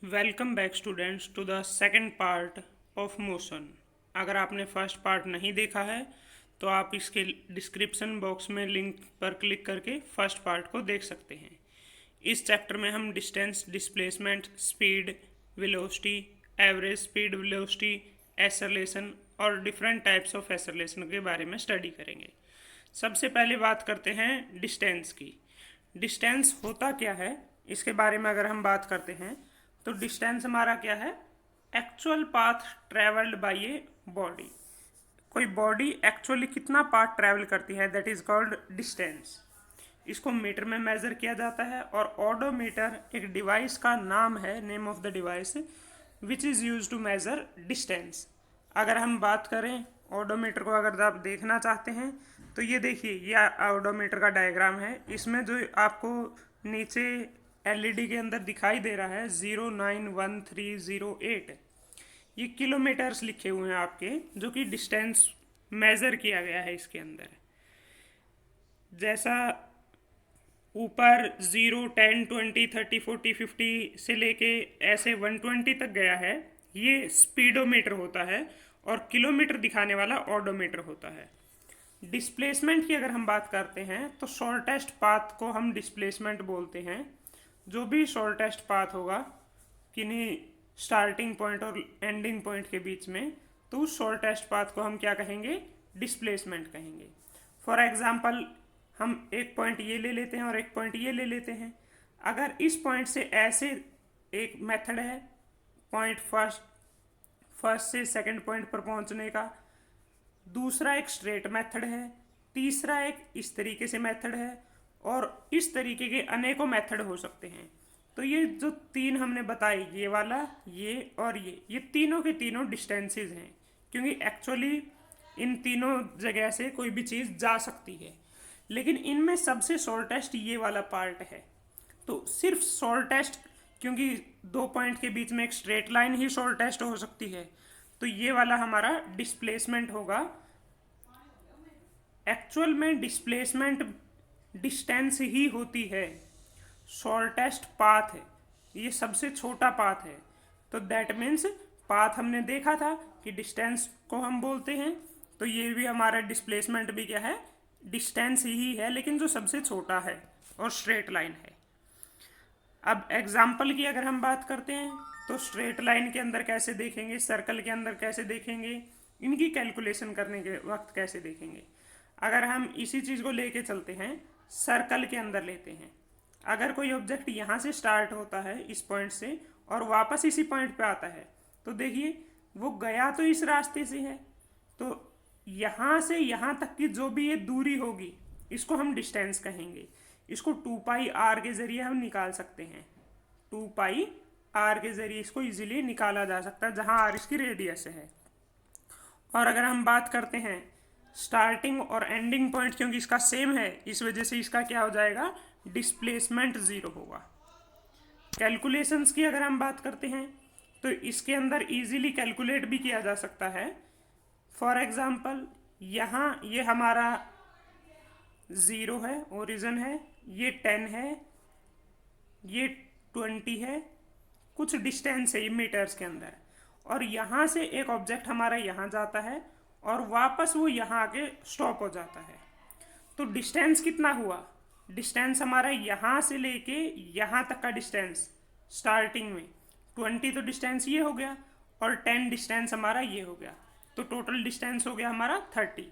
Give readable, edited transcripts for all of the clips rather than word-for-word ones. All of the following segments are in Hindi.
Welcome back students to the second part of motion. अगर आपने फर्स्ट पार्ट नहीं देखा है तो आप इसके डिस्क्रिप्शन बॉक्स में लिंक पर क्लिक करके फर्स्ट पार्ट को देख सकते हैं। इस चैप्टर में हम distance, displacement, speed, velocity, average speed velocity, acceleration और डिफरेंट टाइप्स ऑफ एक्सेलरेशन के बारे में स्टडी करेंगे। सबसे पहले बात करते हैं डिस्टेंस की। डिस्टेंस होता क्या है, इसके बारे में अगर हम बात करते हैं तो डिस्टेंस हमारा क्या है? Actual path travelled by a body. कोई बॉडी एक्चुअली कितना पाथ ट्रेवल करती है, दैट इज कॉल्ड डिस्टेंस। इसको मीटर में मेजर किया जाता है और ऑडोमीटर एक डिवाइस का नाम है, name of the device which is use to measure distance. अगर हम बात करें ऑडोमीटर को, अगर आप देखना चाहते हैं तो ये देखिए, ये ऑडोमीटर का डायग्राम है। इसमें जो आपको नीचे एलईडी के अंदर दिखाई दे रहा है 091308, ये किलोमीटर्स लिखे हुए हैं आपके, जो कि डिस्टेंस मेज़र किया गया है इसके अंदर। जैसा ऊपर 0, 10, 20, 30, 40, 50 से लेके ऐसे 120 तक गया है, ये स्पीडोमीटर होता है और किलोमीटर दिखाने वाला ऑडोमीटर होता है। डिस्प्लेसमेंट की अगर हम बात करते हैं तो शॉर्टेस्ट पाथ को हम डिस्प्लेसमेंट बोलते हैं। जो भी शॉर्टेस्ट पाथ होगा किन्हीं स्टार्टिंग पॉइंट और एंडिंग पॉइंट के बीच में, तो उस शॉर्टेस्ट पाथ को हम क्या कहेंगे? डिस्प्लेसमेंट कहेंगे। फॉर एग्जांपल हम एक पॉइंट ये ले लेते हैं और एक पॉइंट ये ले लेते हैं। अगर इस पॉइंट से ऐसे एक मेथड है पॉइंट फर्स्ट से सेकंड पॉइंट पर पहुंचने का, दूसरा एक स्ट्रेट मेथड है, तीसरा एक इस तरीके से मेथड है, और इस तरीके के अनेकों मेथड हो सकते हैं। तो ये जो तीन हमने बताई, ये वाला, ये और ये तीनों के तीनों डिस्टेंसेस हैं, क्योंकि एक्चुअली इन तीनों जगह से कोई भी चीज़ जा सकती है। लेकिन इनमें सबसे शॉर्टेस्ट ये वाला पार्ट है। तो सिर्फ शॉर्टेस्ट, क्योंकि दो पॉइंट के बीच में एक स्ट्रेट लाइन ही शॉर्टेस्ट हो सकती है, तो ये वाला हमारा डिस्प्लेसमेंट होगा। एक्चुअल में डिस्प्लेसमेंट डिस्टेंस ही होती है, शॉर्टेस्ट पाथ है, ये सबसे छोटा पाथ है। तो दैट मीन्स पाथ हमने देखा था कि डिस्टेंस को हम बोलते हैं, तो ये भी हमारा डिस्प्लेसमेंट भी क्या है? डिस्टेंस ही है, लेकिन जो सबसे छोटा है और स्ट्रेट लाइन है। अब एग्जाम्पल की अगर हम बात करते हैं तो स्ट्रेट लाइन के अंदर कैसे देखेंगे, सर्कल के अंदर कैसे देखेंगे, इनकी कैलकुलेशन करने के वक्त कैसे देखेंगे। अगर हम इसी चीज़ को लेके चलते हैं, सर्कल के अंदर लेते हैं। अगर कोई ऑब्जेक्ट यहाँ से स्टार्ट होता है इस पॉइंट से और वापस इसी पॉइंट पे आता है, तो देखिए वो गया तो इस रास्ते से है, तो यहाँ से यहाँ तक की जो भी ये दूरी होगी इसको हम डिस्टेंस कहेंगे। इसको 2πr के ज़रिए हम निकाल सकते हैं। 2πr के ज़रिए इसको इजीली निकाला जा सकता है, जहाँ r इसकी रेडियस है। और अगर हम बात करते हैं स्टार्टिंग और एंडिंग पॉइंट, क्योंकि इसका सेम है, इस वजह से इसका क्या हो जाएगा? डिस्प्लेसमेंट 0 होगा। कैलकुलेशंस की अगर हम बात करते हैं तो इसके अंदर इजीली कैलकुलेट भी किया जा सकता है। फॉर एग्जांपल यहाँ ये हमारा 0 है, ओरिजिन है, ये 10 है, ये 20 है, कुछ डिस्टेंस है ये मीटर्स के अंदर, और यहाँ से एक ऑब्जेक्ट हमारा यहाँ जाता है और वापस वो यहाँ आके स्टॉप हो जाता है। तो डिस्टेंस कितना हुआ? डिस्टेंस हमारा यहाँ से लेके यहाँ तक का डिस्टेंस स्टार्टिंग में 20, तो डिस्टेंस ये हो गया, और 10 डिस्टेंस हमारा ये हो गया, तो टोटल डिस्टेंस हो गया हमारा 30।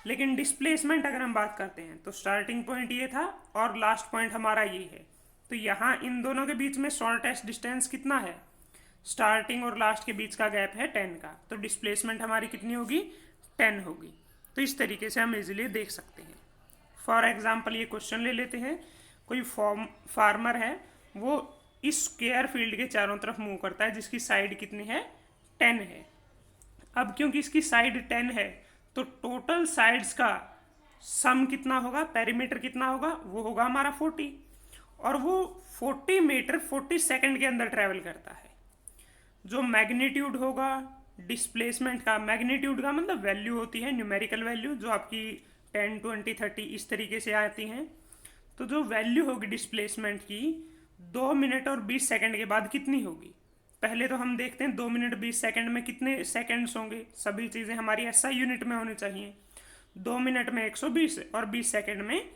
लेकिन डिस्प्लेसमेंट अगर हम बात करते हैं तो स्टार्टिंग पॉइंट ये था और लास्ट पॉइंट हमारा ये है, तो यहाँ इन दोनों के बीच में शॉर्टेस्ट डिस्टेंस कितना है? स्टार्टिंग और लास्ट के बीच का गैप है 10 का, तो डिस्प्लेसमेंट हमारी कितनी होगी? 10 होगी। तो इस तरीके से हम इजीली देख सकते हैं। फॉर एग्जांपल ये क्वेश्चन ले लेते हैं। कोई फार्मर है, वो इस स्क्वायर फील्ड के चारों तरफ मूव करता है, जिसकी साइड कितनी है? 10 है। अब क्योंकि इसकी साइड 10 है, तो टोटल साइड्स का सम कितना होगा? पेरीमीटर कितना होगा? वो होगा हमारा 40, और वो 40 मीटर 40 सेकंड के अंदर ट्रेवल करता है। जो मैग्नीट्यूड होगा डिस्प्लेसमेंट का, मैग्नीट्यूड का मतलब वैल्यू होती है, न्यूमेरिकल वैल्यू, जो आपकी 10, 20, 30 इस तरीके से आती हैं। तो जो वैल्यू होगी डिस्प्लेसमेंट की, 2 मिनट और 20 सेकंड के बाद कितनी होगी। पहले तो हम देखते हैं 2 मिनट 20 सेकंड में कितने सेकंड्स होंगे। सभी चीज़ें हमारी SI यूनिट में होनी चाहिए। 2 मिनट में 120 और 20 सेकंड में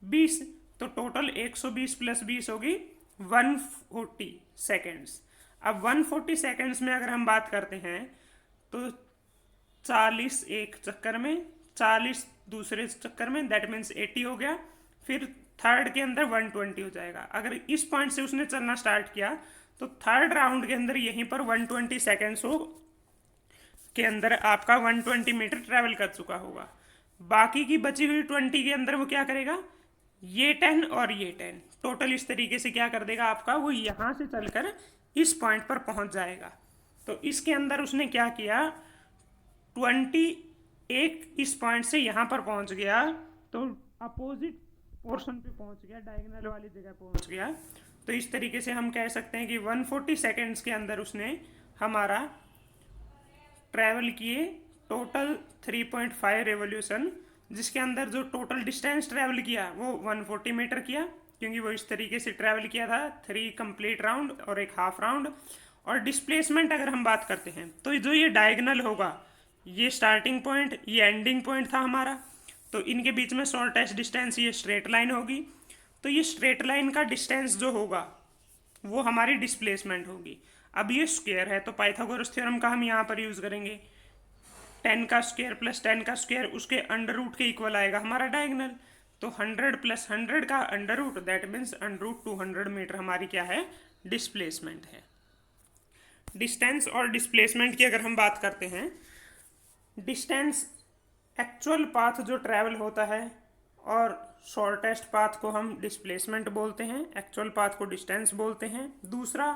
20, तो टोटल 120 प्लस 20 होगी 140 सेकेंड्स। अब 140 सेकेंड्स में अगर हम बात करते हैं तो 40 एक चक्कर में, 40 दूसरे चक्कर में, दैट मीन्स 80 हो गया। फिर थर्ड के अंदर 120 हो जाएगा। अगर इस पॉइंट से उसने चलना स्टार्ट किया तो थर्ड राउंड के अंदर यहीं पर 120 सेकेंड्स हो के अंदर आपका 120 मीटर ट्रैवल कर चुका होगा। बाकी की बची हुई 20 के अंदर वो क्या करेगा, ये 10 और ये 10 टोटल इस तरीके से क्या कर देगा आपका, वो यहाँ से चलकर इस पॉइंट पर पहुँच जाएगा। तो इसके अंदर उसने क्या किया, 20 एक इस पॉइंट से यहाँ पर पहुँच गया, तो अपोजिट पोर्शन पे पहुँच गया, डायगोनल वाली जगह पहुँच गया। तो इस तरीके से हम कह सकते हैं कि 140 सेकेंड्स के अंदर उसने हमारा ट्रैवल किए टोटल 3.5 रेवोल्यूशन, जिसके अंदर जो टोटल डिस्टेंस ट्रैवल किया वो 140 मीटर किया, क्योंकि वो इस तरीके से ट्रैवल किया था 3 कंप्लीट राउंड और एक हाफ राउंड। और डिस्प्लेसमेंट अगर हम बात करते हैं तो जो ये डायगोनल होगा, ये स्टार्टिंग पॉइंट, ये एंडिंग पॉइंट था हमारा, तो इनके बीच में शॉर्टेस्ट डिस्टेंस ये स्ट्रेट लाइन होगी। तो ये स्ट्रेट लाइन का डिस्टेंस जो होगा वो हमारी डिस्प्लेसमेंट होगी। अब ये स्क्वायर है तो पाइथागोरस थ्योरम का हम यहाँ पर यूज़ करेंगे। 10 का स्क्वायर प्लस 10 का स्क्वायर उसके अंडर रूट के इक्वल आएगा हमारा डायगोनल। तो 100 प्लस 100 का under root, that means under root 200 metre हमारी क्या है, डिस्प्लेसमेंट है। डिस्टेंस और डिस्प्लेसमेंट की अगर हम बात करते हैं, डिस्टेंस एक्चुअल पाथ जो ट्रैवल होता है और शॉर्टेस्ट पाथ को हम डिस्प्लेसमेंट बोलते हैं, एक्चुअल पाथ को डिस्टेंस बोलते हैं। दूसरा,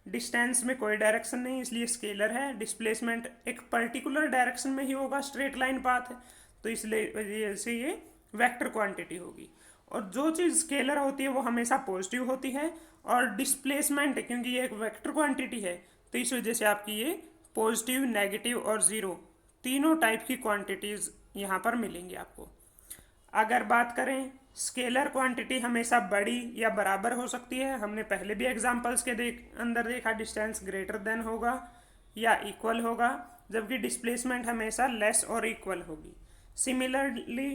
डिस्टेंस में कोई डायरेक्शन नहीं इसलिए स्केलर है। डिस्प्लेसमेंट एक पर्टिकुलर डायरेक्शन में ही होगा, स्ट्रेट लाइन पाथ है, तो इसलिए वजह से ये वेक्टर क्वांटिटी होगी। और जो चीज़ स्केलर होती है वो हमेशा पॉजिटिव होती है, और डिस्प्लेसमेंट क्योंकि ये एक वेक्टर क्वांटिटी है तो इस वजह से आपकी ये पॉजिटिव, नेगेटिव और ज़ीरो तीनों टाइप की क्वांटिटीज़ यहाँ पर मिलेंगी आपको। अगर बात करें, स्केलर क्वांटिटी हमेशा बड़ी या बराबर हो सकती है, हमने पहले भी एग्जांपल्स के अंदर देखा, डिस्टेंस ग्रेटर देन होगा या इक्वल होगा, जबकि डिस्प्लेसमेंट हमेशा लेस और इक्वल होगी। सिमिलरली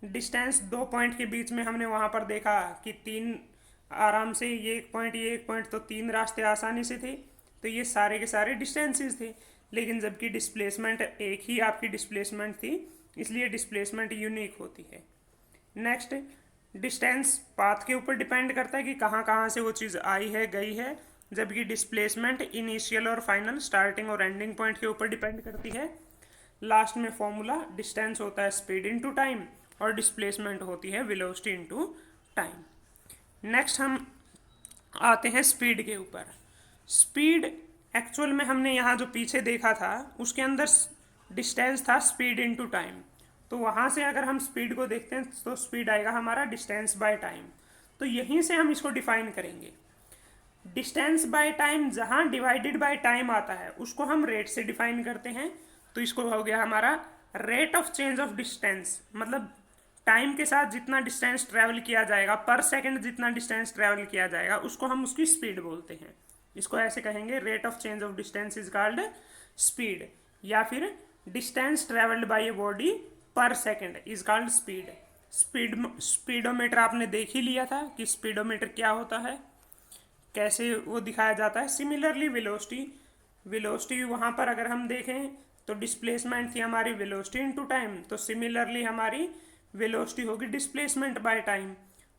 डिस्टेंस 2 पॉइंट के बीच में हमने वहाँ पर देखा कि 3 आराम से, ये एक पॉइंट, तो 3 रास्ते आसानी से थे, तो ये सारे के सारे डिस्टेंसेस थे। लेकिन जबकि डिस्प्लेसमेंट एक ही आपकी डिस्प्लेसमेंट थी, इसलिए डिस्प्लेसमेंट यूनिक होती है। नेक्स्ट, डिस्टेंस पाथ के ऊपर डिपेंड करता है कि कहाँ कहाँ से वो चीज़ आई है, गई है, जबकि डिस्प्लेसमेंट इनिशियल और फाइनल, स्टार्टिंग और एंडिंग पॉइंट के ऊपर डिपेंड करती है। लास्ट में फॉर्मूला, डिस्टेंस होता है स्पीड इनटू टाइम और डिस्प्लेसमेंट होती है वेलोसिटी इनटू टाइम। नेक्स्ट हम आते हैं स्पीड के ऊपर। स्पीड एक्चुअल में हमने यहाँ जो पीछे देखा था उसके अंदर डिस्टेंस था स्पीड इनटू टाइम, तो वहाँ से अगर हम स्पीड को देखते हैं तो स्पीड आएगा हमारा डिस्टेंस बाय टाइम। तो यहीं से हम इसको डिफाइन करेंगे। डिस्टेंस बाय टाइम जहाँ डिवाइडेड बाय टाइम आता है उसको हम रेट से डिफाइन करते हैं। तो इसको हो गया हमारा rate of change of distance, मतलब टाइम के साथ जितना डिस्टेंस ट्रैवल किया जाएगा, पर सेकंड जितना डिस्टेंस ट्रैवल किया जाएगा उसको हम उसकी स्पीड बोलते हैं। इसको ऐसे कहेंगे, rate of change of distance is called speed, या फिर distance travelled by a body per second is called speed. Speedometer आपने देख ही लिया था कि स्पीडोमीटर क्या होता है, कैसे वो दिखाया जाता है। सिमिलरली वेलोसिटी वहाँ पर अगर हम देखें तो डिस्प्लेसमेंट थी हमारी वेलोसिटी इनटू टाइम, तो सिमिलरली हमारी वेलोसिटी होगी डिस्प्लेसमेंट बाय टाइम।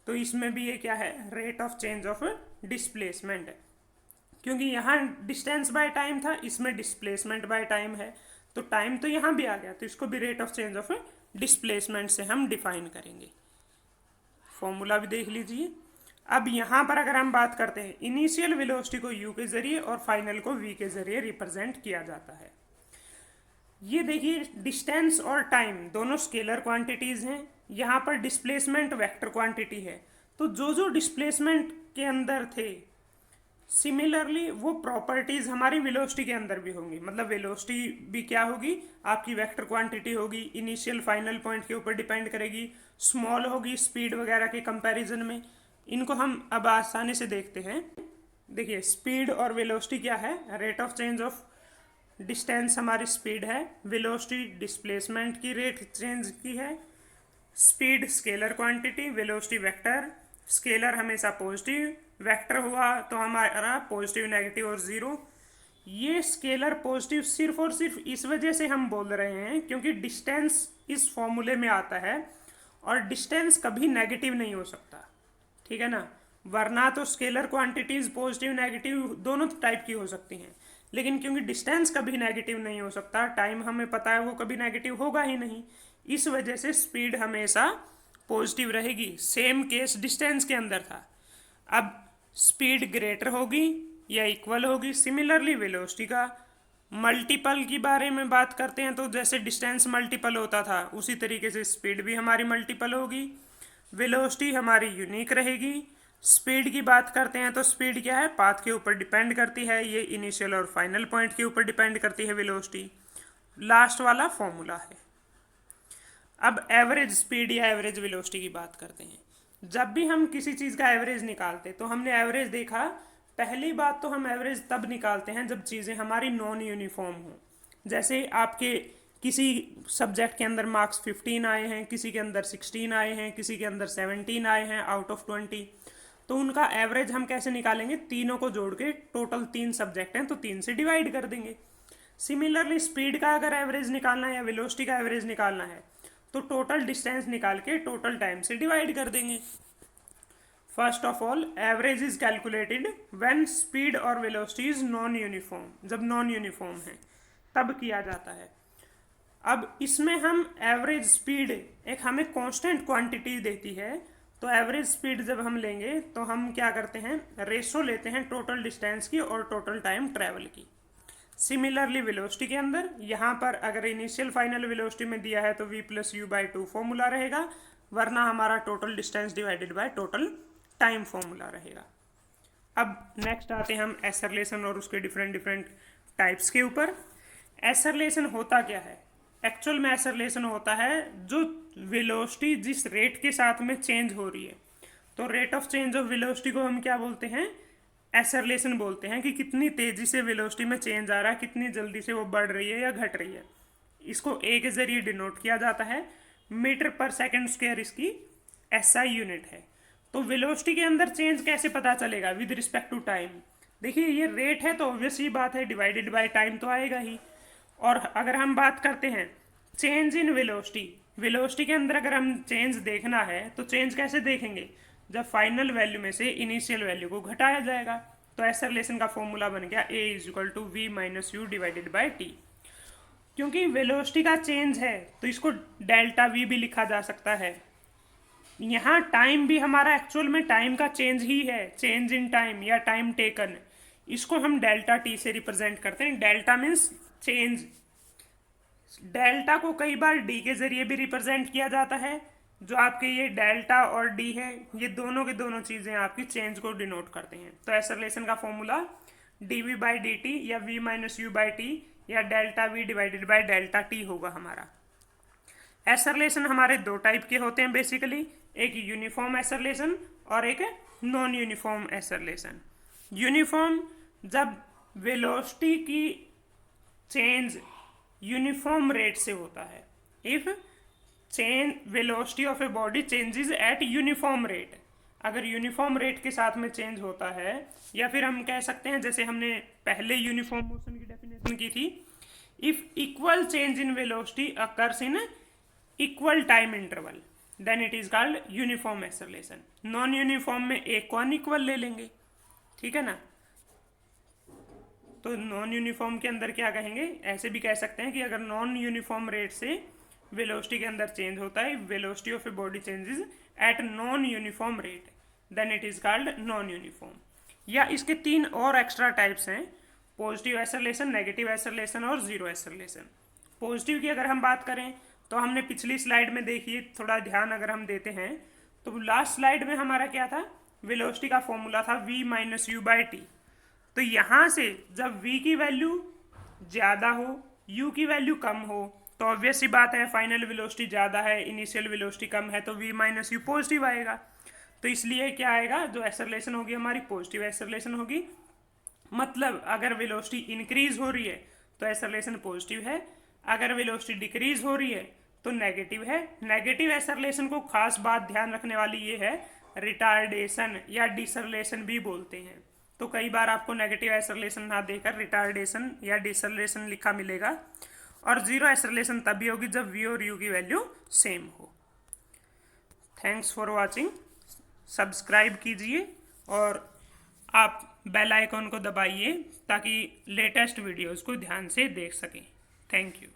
तो इसमें भी ये क्या है, rate of change of displacement, क्योंकि यहाँ डिस्टेंस बाय टाइम था, इसमें डिस्प्लेसमेंट बाय टाइम है, तो टाइम तो यहाँ भी आ गया, तो इसको भी rate of change of displacement से हम डिफाइन करेंगे। फॉर्मूला भी देख लीजिए। अब यहाँ पर अगर हम बात करते हैं, इनिशियल वेलोसिटी को u के जरिए और फाइनल को v के जरिए रिप्रेजेंट किया जाता है। ये देखिए, डिस्टेंस और टाइम दोनों स्केलर क्वांटिटीज हैं, यहाँ पर डिस्प्लेसमेंट वेक्टर क्वांटिटी है, तो जो जो डिस्प्लेसमेंट के अंदर थे सिमिलरली वो प्रॉपर्टीज हमारी वेलोसिटी के अंदर भी होंगी। मतलब वेलोसिटी भी क्या होगी, आपकी वेक्टर क्वांटिटी होगी, इनिशियल फाइनल पॉइंट के ऊपर डिपेंड करेगी, स्मॉल होगी स्पीड वगैरह के कंपैरिजन में। इनको हम अब आसानी से देखते हैं। देखिए स्पीड और वेलोसिटी क्या है, rate of change of distance हमारी स्पीड है, वेलोसिटी डिस्प्लेसमेंट की रेट चेंज की है। Speed scalar quantity, velocity vector, scalar हमेशा पॉजिटिव, वेक्टर हुआ तो हमारा पॉजिटिव नेगेटिव और ज़ीरो। ये स्केलर पॉजिटिव सिर्फ और सिर्फ इस वजह से हम बोल रहे हैं क्योंकि डिस्टेंस इस फॉर्मूले में आता है और डिस्टेंस कभी नेगेटिव नहीं हो सकता, ठीक है ना। वरना तो स्केलर क्वांटिटीज पॉजिटिव नेगेटिव दोनों टाइप की हो सकती हैं, लेकिन क्योंकि डिस्टेंस कभी नेगेटिव नहीं हो सकता, टाइम हमें पता है वो कभी नेगेटिव होगा ही नहीं, इस वजह से स्पीड हमेशा पॉजिटिव रहेगी। सेम केस डिस्टेंस के अंदर था। अब स्पीड ग्रेटर होगी या इक्वल होगी। सिमिलरली वेलोसिटी का मल्टीपल की बारे में बात करते हैं तो जैसे डिस्टेंस मल्टीपल होता था उसी तरीके से स्पीड भी हमारी मल्टीपल होगी। वेलोसिटी हमारी यूनिक रहेगी। स्पीड की बात करते हैं तो स्पीड क्या है, पाथ के ऊपर डिपेंड करती है, ये इनिशियल और फाइनल पॉइंट के ऊपर डिपेंड करती है वेलोसिटी। लास्ट वाला फॉर्मूला है। अब एवरेज स्पीड या एवरेज वेलोसिटी की बात करते हैं। जब भी हम किसी चीज़ का एवरेज निकालते तो हमने एवरेज देखा, पहली बात तो हम एवरेज तब निकालते हैं जब चीज़ें हमारी नॉन यूनिफॉर्म हो। जैसे आपके किसी सब्जेक्ट के अंदर मार्क्स 15 आए हैं, किसी के अंदर 16 आए हैं, किसी के अंदर 17 आए हैं आउट ऑफ 20, तो उनका एवरेज हम कैसे निकालेंगे, तीनों को जोड़ के, टोटल 3 सब्जेक्ट हैं तो 3 से डिवाइड कर देंगे। सिमिलरली स्पीड का अगर एवरेज निकालना है या वेलोसिटी का एवरेज निकालना है तो टोटल डिस्टेंस निकाल के टोटल टाइम से डिवाइड कर देंगे। First of all average is calculated when speed और वेलोसिटी इज नॉन यूनिफॉर्म, जब नॉन यूनिफॉर्म है तब किया जाता है। अब इसमें हम एवरेज स्पीड एक हमें कांस्टेंट क्वांटिटी देती है, तो एवरेज स्पीड जब हम लेंगे तो हम क्या करते हैं, रेशो लेते हैं टोटल डिस्टेंस की और टोटल टाइम ट्रेवल की। सिमिलरली वेलोसिटी के अंदर यहाँ पर अगर इनिशियल फाइनल वेलोसिटी में दिया है तो v+u/2 फॉर्मूला रहेगा, वरना हमारा total distance divided by total time formula रहेगा। अब नेक्स्ट आते हैं हम एसरलेशन और उसके डिफरेंट डिफरेंट टाइप्स के ऊपर। एसरलेशन होता क्या है, एक्चुअल में एसरलेशन होता है जो वेलोसिटी जिस रेट के साथ में चेंज हो रही है, तो rate of change of velocity को हम क्या बोलते हैं, एसरलेशन बोलते हैं, कि कितनी तेजी से वेलोसिटी में चेंज आ रहा है, कितनी जल्दी से वो बढ़ रही है या घट रही है। इसको ए के जरिए डिनोट किया जाता है, मीटर पर सेकंड स्क्वायर इसकी एसआई यूनिट है। तो वेलोसिटी के अंदर चेंज कैसे पता चलेगा विद रिस्पेक्ट टू टाइम, देखिए ये रेट है तो ऑब्वियस ही बात है डिवाइडेड बाय टाइम तो आएगा ही। और अगर हम बात करते हैं चेंज इन वेलोसिटी, वेलोसिटी के अंदर अगर हम चेंज देखना है तो चेंज कैसे देखेंगे, जब फाइनल वैल्यू में से इनिशियल वैल्यू को घटाया जाएगा। तो एसरलेशन का फॉर्मूला बन गया a=v - u divided by T. क्योंकि वेलोसिटी का चेंज है तो इसको डेल्टा वी भी लिखा जा सकता है। यहाँ टाइम भी हमारा एक्चुअल में टाइम का चेंज ही है, चेंज इन टाइम या टाइम टेकन, इसको हम डेल्टा टी से रिप्रेजेंट करते हैं। Delta means change. डेल्टा को कई बार डी के जरिए भी रिप्रेजेंट किया जाता है, जो आपके ये डेल्टा और डी है, ये दोनों के दोनों चीज़ें आपकी चेंज को डिनोट करते हैं। तो एसरलेशन का फॉर्मूला dv/dt या v-u/t या delta we divided by delta T होगा हमारा। एसरलेशन हमारे दो टाइप के होते हैं बेसिकली, एक यूनिफॉर्म एसरलेशन और एक नॉन यूनिफॉर्म एसरलेशन। यूनिफॉर्म जब वेलोसिटी की चेंज यूनिफॉर्म रेट से होता है, if change velocity of a body changes eight uniform rate, अगर यूनिफॉर्म रेट के साथ में चेंज होता है, या फिर हम कह सकते हैं जैसे हमने पहले यूनिफॉर्म मोशन की डेफिनेशन की थी, if equal change in velocity occurs in equal time interval then it is called uniform acceleration. Non uniform में एक को अनइक्वल ले लेंगे, ठीक है ना। तो नॉन यूनिफॉर्म के अंदर क्या कहेंगे, ऐसे भी कह सकते हैं कि अगर नॉन यूनिफॉर्म रेट से वेलोसिटी के अंदर चेंज होता है, velocity of a body changes at non uniform rate then it is called non uniform. या इसके 3 और एक्स्ट्रा टाइप्स हैं, पॉजिटिव एसरलेशन, नेगेटिव एसरलेशन और जीरो एसरलेशन। पॉजिटिव की अगर हम बात करें तो हमने पिछली स्लाइड में देखिए, थोड़ा ध्यान अगर हम देते हैं तो लास्ट स्लाइड में हमारा क्या था, वेलोसिटी का फॉर्मूला था v-u/t। तो यहाँ से जब v की वैल्यू ज़्यादा हो, u की वैल्यू कम हो, तो ऑब्वियस सी बात है फाइनल वेलोसिटी ज़्यादा है, इनिशियल वेलोसिटी कम है, तो v - u पॉजिटिव आएगा। तो तो इसलिए क्या आएगा, जो एक्सेलरेशन होगी हमारी पॉजिटिव एक्सेलरेशन होगी। मतलब अगर वेलोसिटी इंक्रीज हो रही है तो एक्सेलरेशन पॉजिटिव है, अगर वेलोसिटी डिक्रीज हो रही है तो नेगेटिव है। नेगेटिव एक्सेलरेशन को खास बात ध्यान रखने वाली ये है, रिटार्डेशन या डिसलेशन भी बोलते हैं। तो कई बार आपको नेगेटिव एक्सेलरेशन ना देकर रिटार्डेशन या डिसलेशन लिखा मिलेगा। और जीरो एक्सेलरेशन तभी होगी जब वी और यू की वैल्यू सेम हो। Thanks for watching. सब्सक्राइब कीजिए और आप बेल आइकॉन को दबाइए ताकि लेटेस्ट वीडियोस को ध्यान से देख सकें। Thank you.